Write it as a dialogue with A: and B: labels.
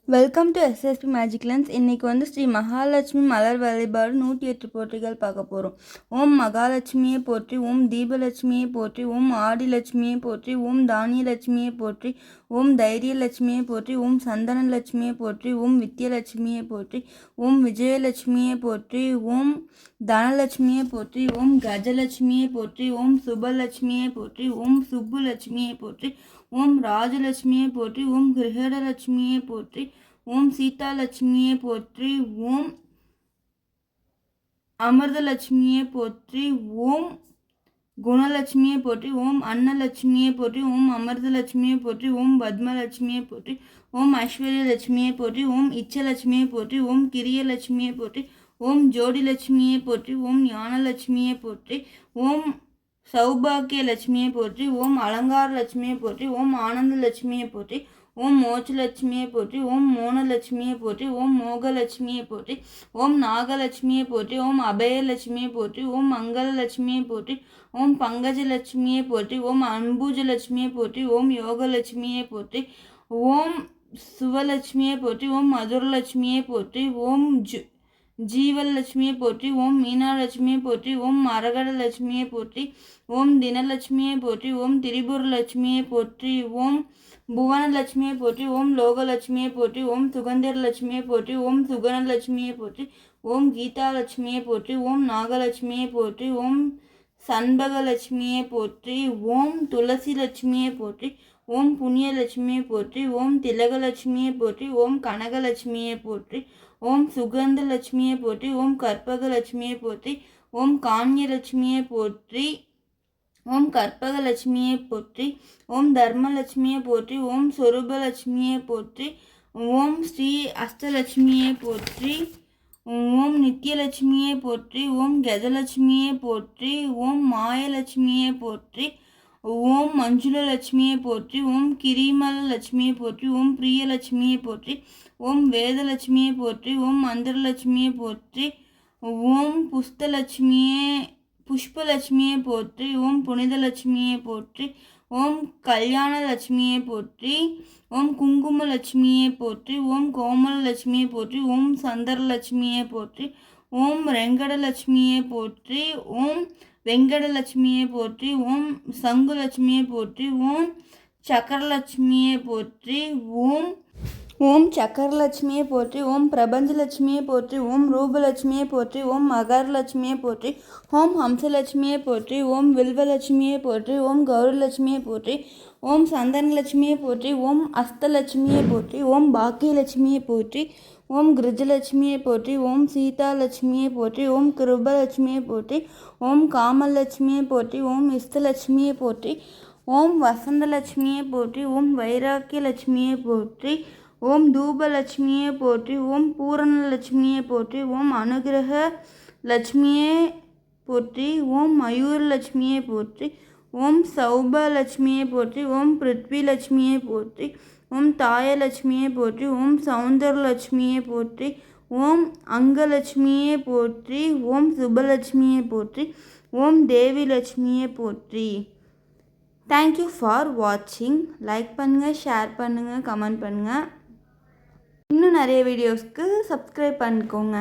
A: Welcome to SSB magic lens. இன்றைக்கி ஸ்ரீ மகாலட்சுமி மலர் வழிபாடு 108 போற்றிகள் பார்க்க போகிறோம். ஓம் மகாலட்சுமியை போற்றி, ஓம் தீபலட்சுமியை போற்றி, ஓம் ஆடிலட்சுமியை போற்றி, ஓம் தானியலட்சுமியை போற்றி, ஓம் தைரியலட்சுமியை போற்றி, ஓம் சந்தனலட்சுமியை போற்றி, ஓம் வித்யலட்சுமியை போற்றி, ஓம் விஜயலட்சுமியை போற்றி, ஓம் தனலட்சுமியை போற்றி, ஓம் கஜலட்சுமியை போற்றி, ஓம் சுபலட்சுமியை போற்றி, ஓம் சுப்புலட்சுமியை போற்றி, ஓம் ராஜலட்சுமியை போற்றி, ஓம் கிரகடலட்சுமியை போற்றி, ஓம் சீதாலட்சுமியை போற்றி, ஓம் அமிர்தலட்சுமியை போற்றி, ஓம் குணலட்சுமியை போற்றி, ஓம் அன்னலட்சுமியை போற்றி, ஓம் அமிர்தலட்சுமியை போற்றி, ஓம் பத்மலட்சுமியை போற்றி, ஓம் ஐஸ்வர்யலட்சுமியை போற்றி, ஓம் இச்சலட்சுமியை போற்றி, ஓம் கிரியலட்சுமியை போற்றி, ஓம் ஜோடிலட்சுமியை போற்றி, ஓம் ஞானலட்சுமியை போற்றி, ஓம் சௌபாக்கிய லட்சுமியை போற்றி, ஓம் அலங்கார லட்சுமியை போற்றி, ஓம் ஆனந்த லட்சுமியை போற்றி, ஓம் மோட்சலட்சுமியை போற்றி, ஓம் மோனலட்சுமியை போற்றி, ஓம் மோகலட்சுமியை போற்றி, ஓம் நாகலட்சுமியை போற்றி, ஓம் அபயலட்சுமியை போற்றி, ஓம் மங்களலட்சுமியை போற்றி, ஓம் பங்கஜலட்சுமியை போற்றி, ஓம் அம்புஜலட்சுமியை போற்றி, ஓம் யோகலட்சுமியை போற்றி, ஓம் சுவலட்சுமியை போற்றி, ஓம் மதுரலட்சுமியை போற்றி, ஓம் ஜீவலட்சுமியை போற்றி, ஓம் மீனாலட்சுமியை போற்றி, ஓம் மரகடலட்சுமியை போற்றி, ஓம் தினலட்சுமியை போற்றி, ஓம் திரிபுரலட்சுமியை போற்றி, ஓம் புவனலட்சுமியை போற்றி, ஓம் லோகலட்சுமியை போற்றி, ஓம் சுகந்தரலட்சுமியை போற்றி, ஓம் சுகனலட்சுமியை போற்றி, ஓம் கீதாலட்சுமியை போற்றி, ஓம் நாகலட்சுமியை போற்றி, ஓம் சண்பகலட்சுமியை போற்றி, ஓம் துளசி லட்சுமியை போற்றி, ஓம் புண்ணியலட்சுமியை போற்றி, ஓம் திலகலட்சுமியை போற்றி, ஓம் கனகலட்சுமியை போற்றி, ஓம் சுகந்தலட்சுமியை போற்றி, ஓம் கற்பகலட்சுமியை போற்றி, ஓம் காஞ்யலட்சுமியை போற்றி, ஓம் கற்பகலட்சுமியை போற்றி, ஓம் தர்மலட்சுமியை போற்றி, ஓம் சொரூபலட்சுமியை போற்றி, ஓம் ஸ்ரீ அஷ்டலட்சுமியை போற்றி, ஓம் நித்யலட்சுமியை போற்றி, ஓம் கஜலட்சுமியை போற்றி, ஓம் மாயலட்சுமியை போற்றி, ஓம் மஞ்சுளலட்சுமியை போற்றி, ஓம் கிரிமல லட்சுமியை போற்றி, ஓம் பிரியலட்சுமியை போற்றி, ஓம் வேதலட்சுமியை போற்றி, ஓம் மந்திரலட்சுமியை போற்றி, ஓம் புஷ்பலட்சுமியை போற்றி, ஓம் புனிதலட்சுமியை போற்றி, ஓம் கல்யாணலட்சுமியை போற்றி, ஓம் குங்குமலட்சுமியை போற்றி, ஓம் கோமலலட்சுமியை போற்றி, ஓம் சந்தரலட்சுமியை போற்றி, ஓம் ரெங்கடலட்சுமியை போற்றி, ஓம் வெங்கடலட்சுமியை போற்றி, ஓம் சங்குலட்சுமியை போற்றி, ஓம் சக்கரலட்சுமியை போற்றி, ஓம் சக்கரலட்சுமியை போற்றி, ஓம் பிரபஞ்சலட்சுமியை போற்றி, ஓம் ரூபலட்சுமியை போற்றி, ஓம் மகரலட்சுமியை போற்றி, ஓம் ஹம்சலட்சுமியை போற்றி, ஓம் வில்வலட்சுமியை போற்றி, ஓம் கௌரலட்சுமியை போற்றி, ஓம் சந்தனலட்சுமியை போற்றி, ஓம் அஸ்தலட்சுமியை போற்றி, ஓம் பாக்கியலட்சுமியை போற்றி, ஓம் கிருஜலட்சுமியை போற்றி, ஓம் சீதாலட்சுமியை போற்றி, ஓம் கிருபலட்சுமியை போற்றி, ஓம் காமலட்சுமியை போற்றி, ஓம் இஷ்டலட்சுமியை போற்றி, ஓம் வசந்தலட்சுமியை போற்றி, ஓம் வைராக்கியலட்சுமியை போற்றி, ஓம் தூபலட்சுமியை போற்றி, ஓம் பூரணலட்சுமியை போற்றி, ஓம் அனுகிரக லட்சுமியை போற்றி, ஓம் மயூரலட்சுமியை போற்றி, ஓம் சௌபலட்சுமியை போற்றி, ஓம் பிருத்விலட்சுமியை போற்றி, ஓம் தாயலட்சுமியை போற்றி, ஓம் சௌந்தரலட்சுமியை போற்றி, ஓம் அங்கலட்சுமியை போற்றி, ஓம் சுபலட்சுமியை போற்றி, ஓம் தேவிலட்சுமியை போற்றி. தேங்க்யூ ஃபார் வாட்சிங். லைக் பண்ணுங்கள், ஷேர் பண்ணுங்கள், கமெண்ட் பண்ணுங்கள். இன்னும் நிறைய வீடியோஸ்க்கு சப்ஸ்கிரைப் பண்ணிக்கோங்க.